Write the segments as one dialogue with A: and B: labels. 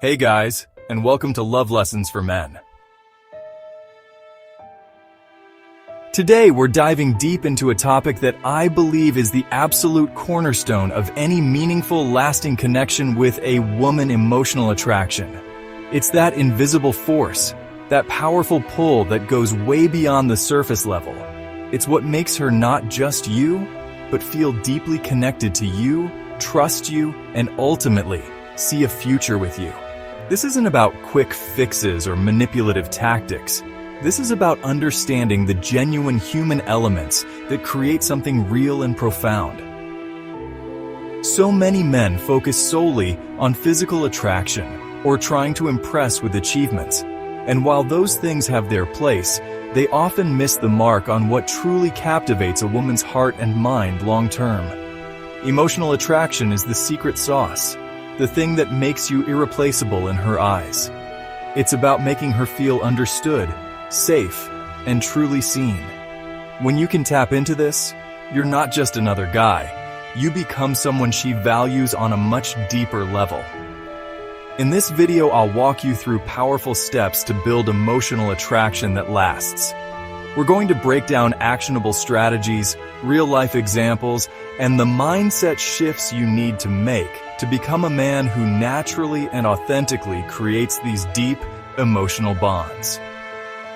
A: Hey guys, and welcome to Love Lessons for Men. Today we're diving deep into a topic that I believe is the absolute cornerstone of any meaningful, lasting connection with a woman: emotional attraction. It's that invisible force, that powerful pull that goes way beyond the surface level. It's what makes her not just you, but feel deeply connected to you, trust you, and ultimately see a future with you. This isn't about quick fixes or manipulative tactics. This is about understanding the genuine human elements that create something real and profound. So many men focus solely on physical attraction or trying to impress with achievements. And while those things have their place, they often miss the mark on what truly captivates a woman's heart and mind long term. Emotional attraction is the secret sauce, the thing that makes you irreplaceable in her eyes. It's about making her feel understood, safe, and truly seen. When you can tap into this, you're not just another guy. You become someone she values on a much deeper level. In this video, I'll walk you through powerful steps to build emotional attraction that lasts. We're going to break down actionable strategies, real-life examples, and the mindset shifts you need to make to become a man who naturally and authentically creates these deep, emotional bonds.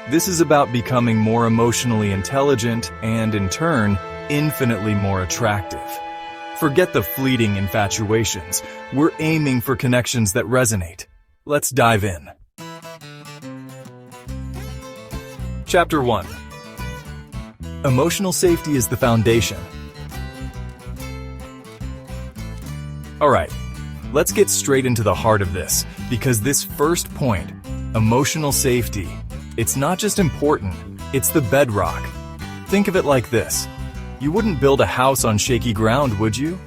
A: This is about becoming more emotionally intelligent and, in turn, infinitely more attractive. Forget the fleeting infatuations. We're aiming for connections that resonate. Let's dive in. Chapter 1. Emotional safety is the foundation. Alright, let's get straight into the heart of this, because this first point, emotional safety, it's not just important, it's the bedrock. Think of it like this. You wouldn't build a house on shaky ground, would you?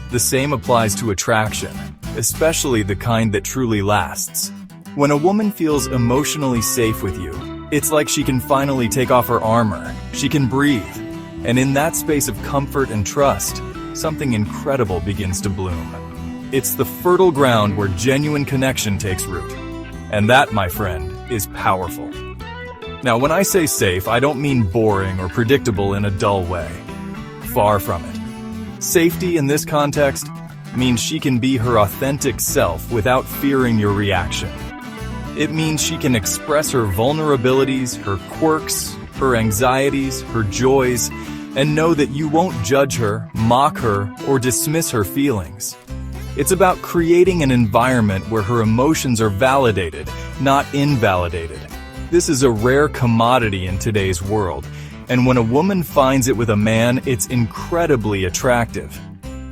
A: The same applies to attraction, especially the kind that truly lasts. When a woman feels emotionally safe with you, it's like she can finally take off her armor, she can breathe, and in that space of comfort and trust, something incredible begins to bloom. It's the fertile ground where genuine connection takes root. And that, my friend, is powerful. Now, when I say safe, I don't mean boring or predictable in a dull way. Far from it. Safety in this context means she can be her authentic self without fearing your reaction. It means she can express her vulnerabilities, her quirks, her anxieties, her joys, and know that you won't judge her, mock her, or dismiss her feelings. It's about creating an environment where her emotions are validated, not invalidated. This is a rare commodity in today's world, and when a woman finds it with a man, it's incredibly attractive.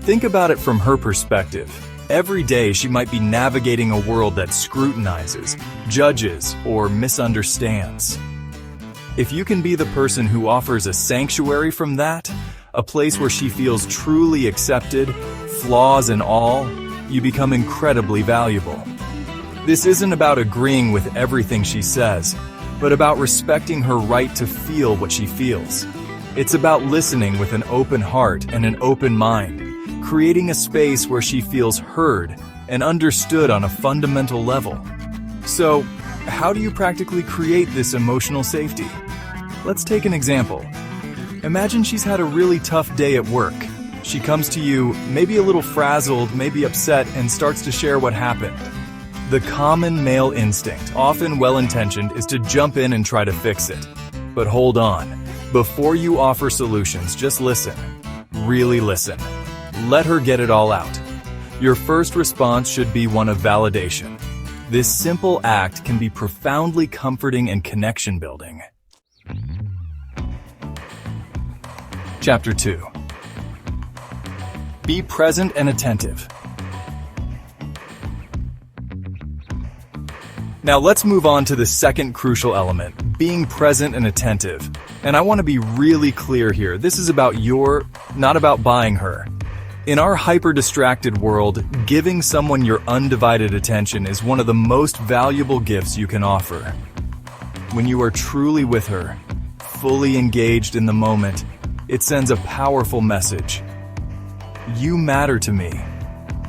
A: Think about it from her perspective. Every day she might be navigating a world that scrutinizes, judges, or misunderstands. If you can be the person who offers a sanctuary from that, a place where she feels truly accepted, flaws and all, you become incredibly valuable. This isn't about agreeing with everything she says, but about respecting her right to feel what she feels. It's about listening with an open heart and an open mind, creating a space where she feels heard and understood on a fundamental level. So, how do you practically create this emotional safety? Let's take an example. Imagine she's had a really tough day at work. She comes to you, maybe a little frazzled, maybe upset, and starts to share what happened. The common male instinct, often well-intentioned, is to jump in and try to fix it. But hold on. Before you offer solutions, just listen. Really listen. Let her get it all out. Your first response should be one of validation. This simple act can be profoundly comforting and connection-building. Chapter 2. Be present and attentive. Now let's move on to the second crucial element, being present and attentive. And I want to be really clear here. This is about not about buying her. In our hyper-distracted world, giving someone your undivided attention is one of the most valuable gifts you can offer. When you are truly with her, fully engaged in the moment, it sends a powerful message. You matter to me.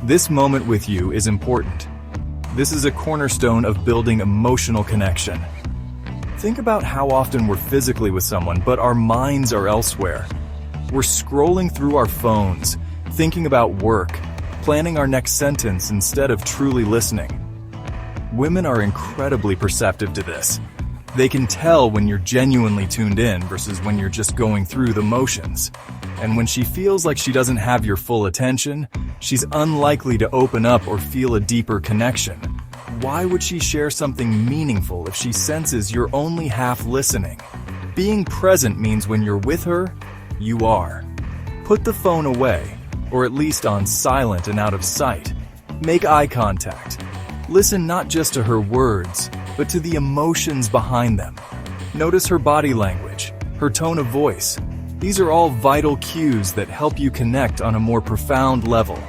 A: This moment with you is important. This is a cornerstone of building emotional connection. Think about how often we're physically with someone, but our minds are elsewhere. We're scrolling through our phones, thinking about work, planning our next sentence instead of truly listening. Women are incredibly perceptive to this. They can tell when you're genuinely tuned in versus when you're just going through the motions. And when she feels like she doesn't have your full attention, she's unlikely to open up or feel a deeper connection. Why would she share something meaningful if she senses you're only half listening? Being present means when you're with her, you are. Put the phone away, or at least on silent and out of sight. Make eye contact. Listen not just to her words, but to the emotions behind them. Notice her body language, her tone of voice. These are all vital cues that help you connect on a more profound level.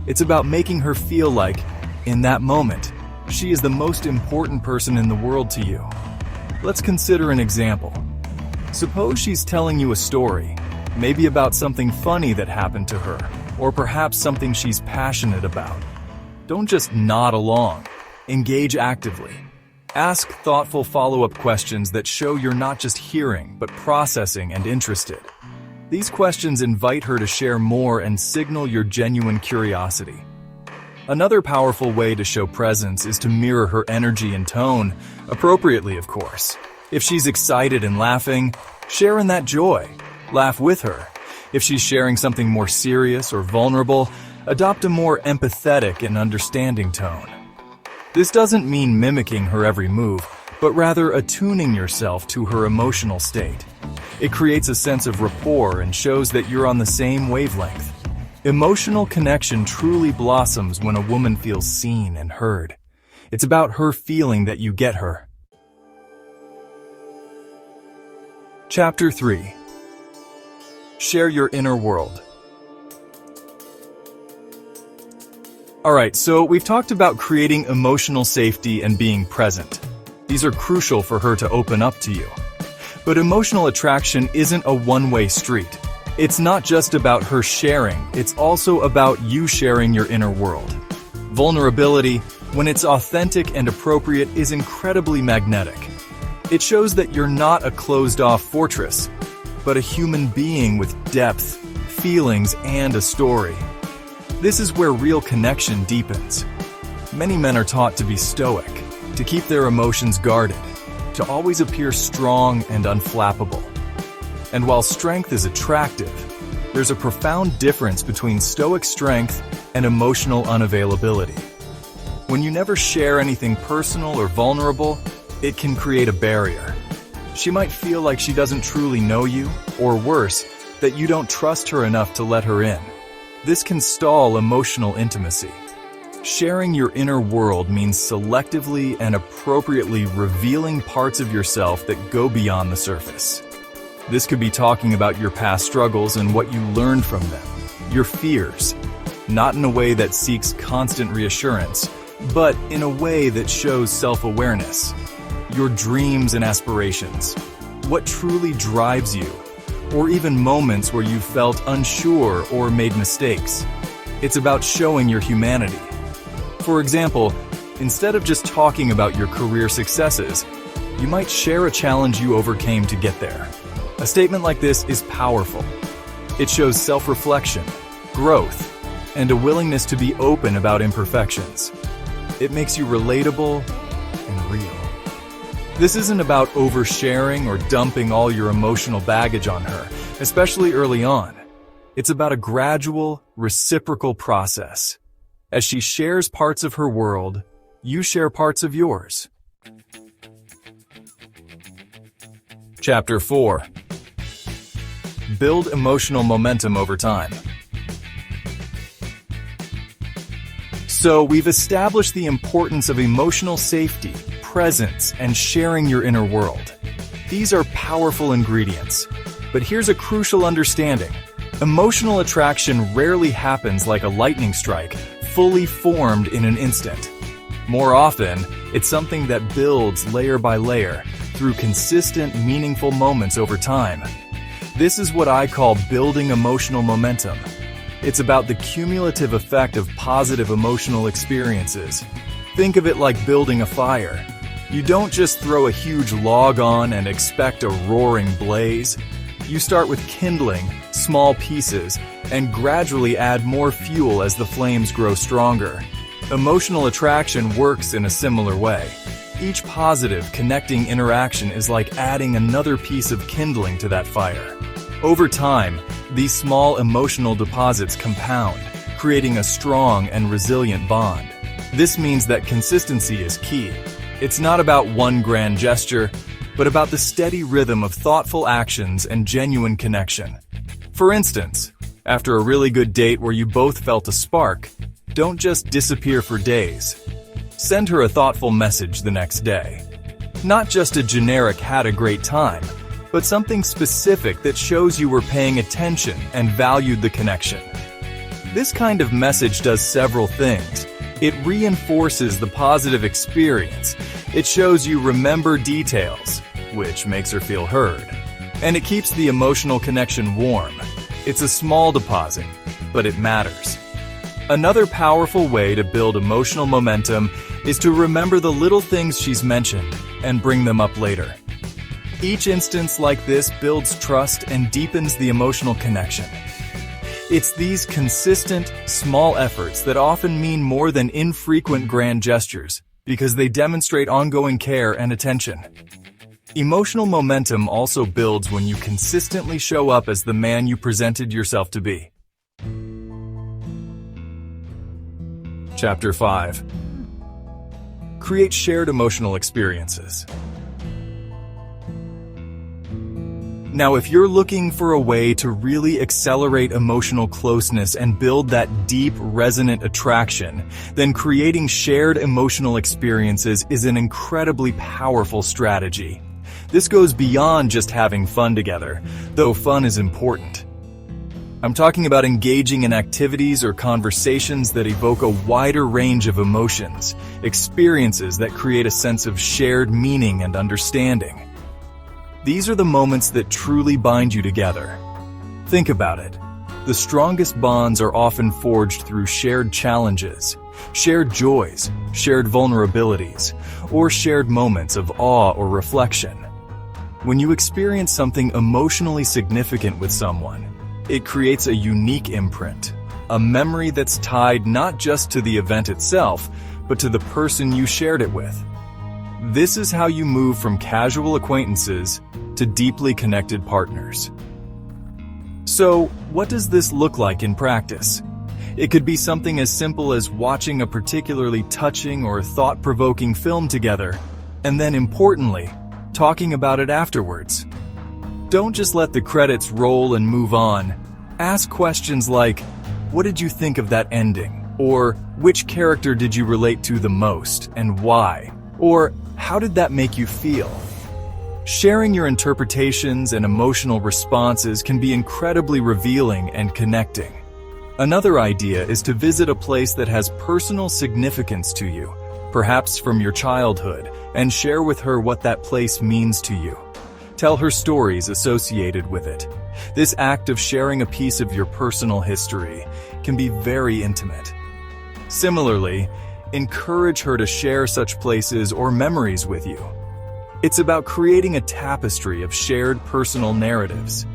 A: It's about making her feel like, in that moment, she is the most important person in the world to you. Let's consider an example. Suppose she's telling you a story, maybe about something funny that happened to her, or perhaps something she's passionate about. Don't just nod along. Engage actively. Ask thoughtful follow-up questions that show you're not just hearing, but processing and interested. These questions invite her to share more and signal your genuine curiosity. Another powerful way to show presence is to mirror her energy and tone, appropriately, of course. If she's excited and laughing, share in that joy. Laugh with her. If she's sharing something more serious or vulnerable, adopt a more empathetic and understanding tone. This doesn't mean mimicking her every move, but rather attuning yourself to her emotional state. It creates a sense of rapport and shows that you're on the same wavelength. Emotional connection truly blossoms when a woman feels seen and heard. It's about her feeling that you get her. Chapter 3. Share your inner world. Alright, so we've talked about creating emotional safety and being present. These are crucial for her to open up to you. But emotional attraction isn't a one-way street. It's not just about her sharing, it's also about you sharing your inner world. Vulnerability, when it's authentic and appropriate, is incredibly magnetic. It shows that you're not a closed-off fortress, but a human being with depth, feelings, and a story. This is where real connection deepens. Many men are taught to be stoic, to keep their emotions guarded, to always appear strong and unflappable. And while strength is attractive, there's a profound difference between stoic strength and emotional unavailability. When you never share anything personal or vulnerable, it can create a barrier. She might feel like she doesn't truly know you, or worse, that you don't trust her enough to let her in. This can stall emotional intimacy. Sharing your inner world means selectively and appropriately revealing parts of yourself that go beyond the surface. This could be talking about your past struggles and what you learned from them, your fears, not in a way that seeks constant reassurance, but in a way that shows self-awareness, your dreams and aspirations, what truly drives you, or even moments where you felt unsure or made mistakes. It's about showing your humanity. For example, instead of just talking about your career successes, you might share a challenge you overcame to get there. A statement like this is powerful. It shows self-reflection, growth, and a willingness to be open about imperfections. It makes you relatable and real. This isn't about oversharing or dumping all your emotional baggage on her, especially early on. It's about a gradual, reciprocal process. As she shares parts of her world, you share parts of yours. Chapter 4. Build emotional momentum over time. So we've established the importance of emotional safety, presence, and sharing your inner world. These are powerful ingredients. But here's a crucial understanding. Emotional attraction rarely happens like a lightning strike, fully formed in an instant. More often, it's something that builds layer by layer through consistent, meaningful moments over time. This is what I call building emotional momentum. It's about the cumulative effect of positive emotional experiences, Think of it like building a fire. You don't just throw a huge log on and expect a roaring blaze. You start with kindling small pieces and gradually add more fuel as the flames grow stronger. Emotional attraction works in a similar way. Each positive, connecting interaction is like adding another piece of kindling to that fire. Over time, these small emotional deposits compound, creating a strong and resilient bond. This means that consistency is key. It's not about one grand gesture, but about the steady rhythm of thoughtful actions and genuine connection. For instance, after a really good date where you both felt a spark, don't just disappear for days. Send her a thoughtful message the next day. Not just a generic "had a great time," but something specific that shows you were paying attention and valued the connection. This kind of message does several things. It reinforces the positive experience. It shows you remember details, which makes her feel heard. And it keeps the emotional connection warm. It's a small deposit, but it matters. Another powerful way to build emotional momentum is to remember the little things she's mentioned and bring them up later. Each instance like this builds trust and deepens the emotional connection. It's these consistent, small efforts that often mean more than infrequent grand gestures because they demonstrate ongoing care and attention. Emotional momentum also builds when you consistently show up as the man you presented yourself to be. Chapter 5. Create shared emotional experiences. Now, if you're looking for a way to really accelerate emotional closeness and build that deep, resonant attraction, then creating shared emotional experiences is an incredibly powerful strategy. This goes beyond just having fun together, though fun is important. I'm talking about engaging in activities or conversations that evoke a wider range of emotions, experiences that create a sense of shared meaning and understanding. These are the moments that truly bind you together. Think about it. The strongest bonds are often forged through shared challenges, shared joys, shared vulnerabilities, or shared moments of awe or reflection. When you experience something emotionally significant with someone, it creates a unique imprint, a memory that's tied not just to the event itself, but to the person you shared it with. This is how you move from casual acquaintances to deeply connected partners. So, what does this look like in practice? It could be something as simple as watching a particularly touching or thought-provoking film together, and then importantly, talking about it afterwards. Don't just let the credits roll and move on. Ask questions like, "What did you think of that ending?" Or, "Which character did you relate to the most, and why?" Or, "How did that make you feel?" Sharing your interpretations and emotional responses can be incredibly revealing and connecting. Another idea is to visit a place that has personal significance to you, perhaps from your childhood, and share with her what that place means to you. Tell her stories associated with it. This act of sharing a piece of your personal history can be very intimate. Similarly, encourage her to share such places or memories with you. It's about creating a tapestry of shared personal narratives.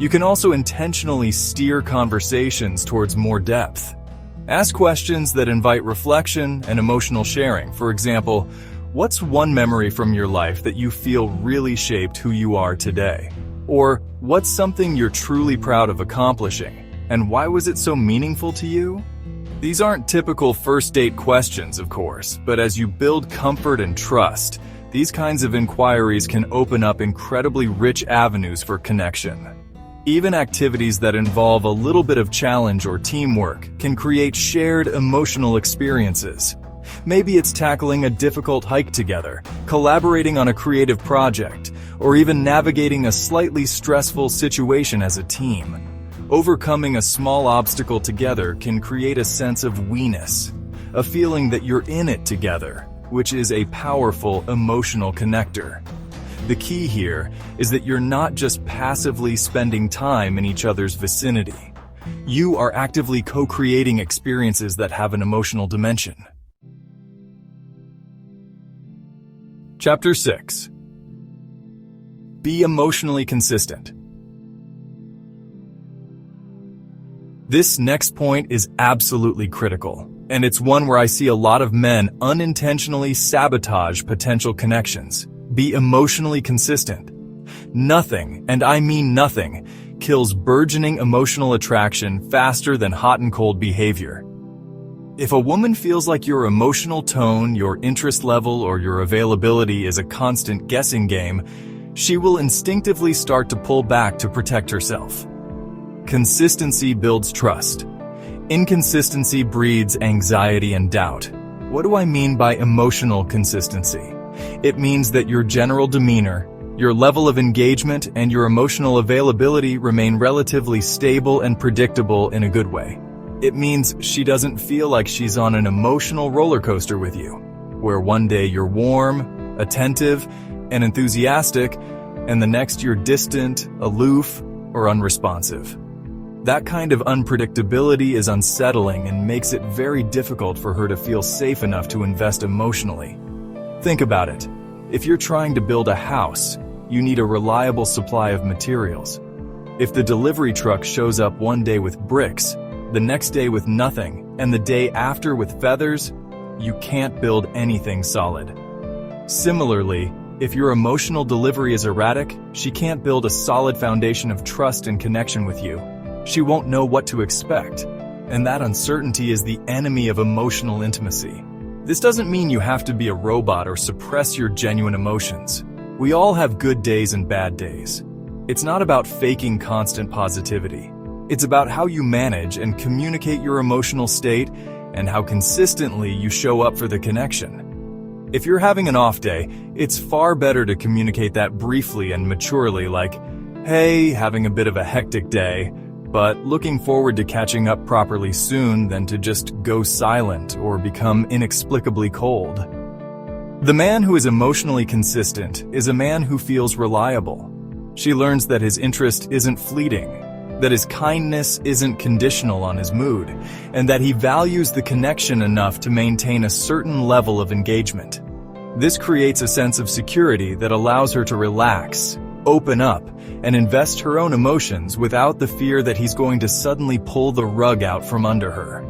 A: You can also intentionally steer conversations towards more depth. Ask questions that invite reflection and emotional sharing. For example, what's one memory from your life that you feel really shaped who you are today? Or what's something you're truly proud of accomplishing, and why was it so meaningful to you? These aren't typical first date questions, of course, but as you build comfort and trust, these kinds of inquiries can open up incredibly rich avenues for connection. Even activities that involve a little bit of challenge or teamwork can create shared emotional experiences. Maybe it's tackling a difficult hike together, collaborating on a creative project, or even navigating a slightly stressful situation as a team. Overcoming a small obstacle together can create a sense of we-ness, a feeling that you're in it together, which is a powerful emotional connector. The key here is that you're not just passively spending time in each other's vicinity. You are actively co-creating experiences that have an emotional dimension. Chapter 6. Be emotionally consistent. This next point is absolutely critical, and it's one where I see a lot of men unintentionally sabotage potential connections. Be emotionally consistent. Nothing, and I mean nothing, kills burgeoning emotional attraction faster than hot and cold behavior. If a woman feels like your emotional tone, your interest level, or your availability is a constant guessing game, she will instinctively start to pull back to protect herself. Consistency builds trust. Inconsistency breeds anxiety and doubt. What do I mean by emotional consistency? It means that your general demeanor, your level of engagement, and your emotional availability remain relatively stable and predictable in a good way. It means she doesn't feel like she's on an emotional roller coaster with you, where one day you're warm, attentive, and enthusiastic, and the next you're distant, aloof, or unresponsive. That kind of unpredictability is unsettling and makes it very difficult for her to feel safe enough to invest emotionally. Think about it. If you're trying to build a house, you need a reliable supply of materials. If the delivery truck shows up one day with bricks, the next day with nothing, and the day after with feathers, you can't build anything solid. Similarly, if your emotional delivery is erratic, she can't build a solid foundation of trust and connection with you. She won't know what to expect, and that uncertainty is the enemy of emotional intimacy. This doesn't mean you have to be a robot or suppress your genuine emotions. We all have good days and bad days. It's not about faking constant positivity. It's about how you manage and communicate your emotional state and how consistently you show up for the connection. If you're having an off day, it's far better to communicate that briefly and maturely, like, "Hey, having a bit of a hectic day, but looking forward to catching up properly soon," than to just go silent or become inexplicably cold. The man who is emotionally consistent is a man who feels reliable. She learns that his interest isn't fleeting, that his kindness isn't conditional on his mood, and that he values the connection enough to maintain a certain level of engagement. This creates a sense of security that allows her to relax, open up, and invest her own emotions without the fear that he's going to suddenly pull the rug out from under her.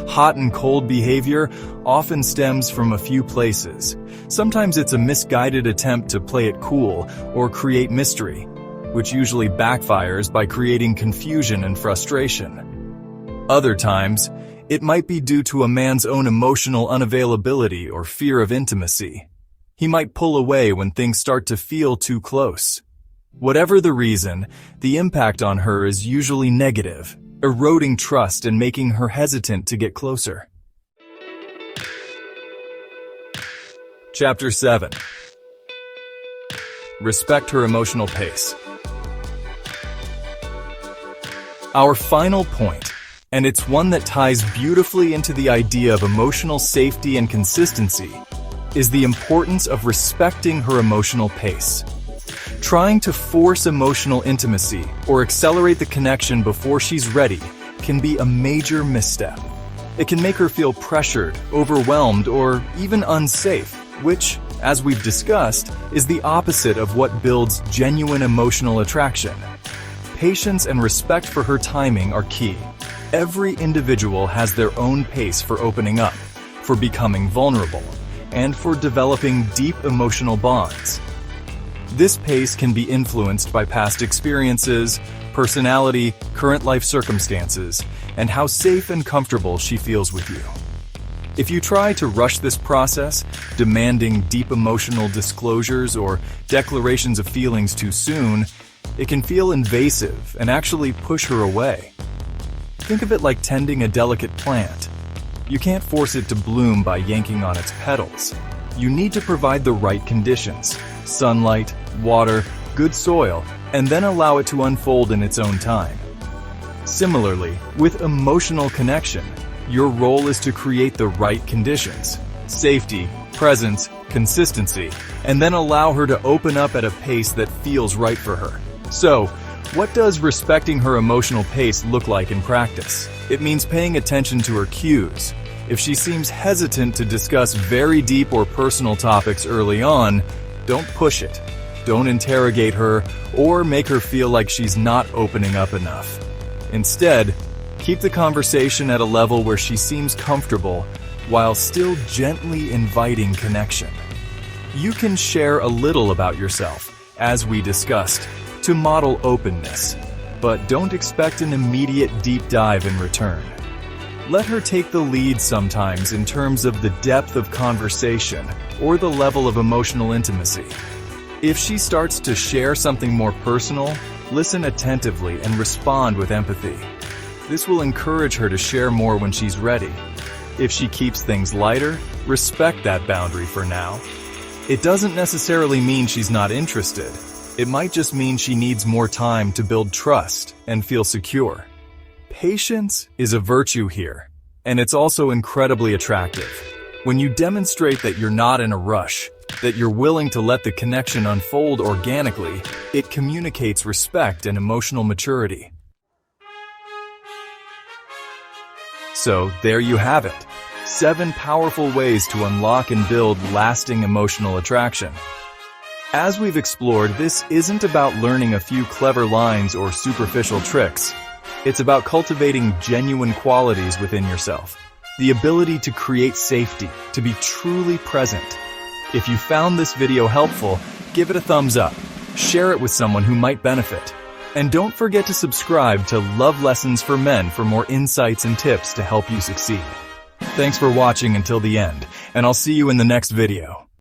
A: Hot and cold behavior often stems from a few places. Sometimes it's a misguided attempt to play it cool or create mystery, which usually backfires by creating confusion and frustration. Other times, it might be due to a man's own emotional unavailability or fear of intimacy. He might pull away when things start to feel too close. Whatever the reason, the impact on her is usually negative, eroding trust and making her hesitant to get closer. Chapter 7. Respect her emotional pace. Our final point, and it's one that ties beautifully into the idea of emotional safety and consistency, is the importance of respecting her emotional pace. Trying to force emotional intimacy or accelerate the connection before she's ready can be a major misstep. It can make her feel pressured, overwhelmed, or even unsafe, which, as we've discussed, is the opposite of what builds genuine emotional attraction. Patience and respect for her timing are key. Every individual has their own pace for opening up, for becoming vulnerable, and for developing deep emotional bonds. This pace can be influenced by past experiences, personality, current life circumstances, and how safe and comfortable she feels with you. If you try to rush this process, demanding deep emotional disclosures or declarations of feelings too soon, it can feel invasive and actually push her away. Think of it like tending a delicate plant. You can't force it to bloom by yanking on its petals. You need to provide the right conditions: sunlight, water, good soil, and then allow it to unfold in its own time. Similarly, with emotional connection, your role is to create the right conditions: safety, presence, consistency, and then allow her to open up at a pace that feels right for her. So, What does respecting her emotional pace look like in practice? It means paying attention to her cues. If she seems hesitant to discuss very deep or personal topics early on, don't push it. Don't interrogate her or make her feel like she's not opening up enough. Instead, keep the conversation at a level where she seems comfortable while still gently inviting connection. You can share a little about yourself, as we discussed, to model openness, but don't expect an immediate deep dive in return. Let her take the lead sometimes in terms of the depth of conversation or the level of emotional intimacy. If she starts to share something more personal, listen attentively and respond with empathy. This will encourage her to share more when she's ready. If she keeps things lighter, respect that boundary for now. It doesn't necessarily mean she's not interested. It might just mean she needs more time to build trust and feel secure. Patience is a virtue here, and it's also incredibly attractive. When you demonstrate that you're not in a rush, that you're willing to let the connection unfold organically, it communicates respect and emotional maturity. So, there you have it. 7 powerful ways to unlock and build lasting emotional attraction. As we've explored, this isn't about learning a few clever lines or superficial tricks. It's about cultivating genuine qualities within yourself. The ability to create safety, to be truly present. If you found this video helpful, give it a thumbs up. Share it with someone who might benefit. And don't forget to subscribe to Love Lessons for Men for more insights and tips to help you succeed. Thanks for watching until the end, and I'll see you in the next video.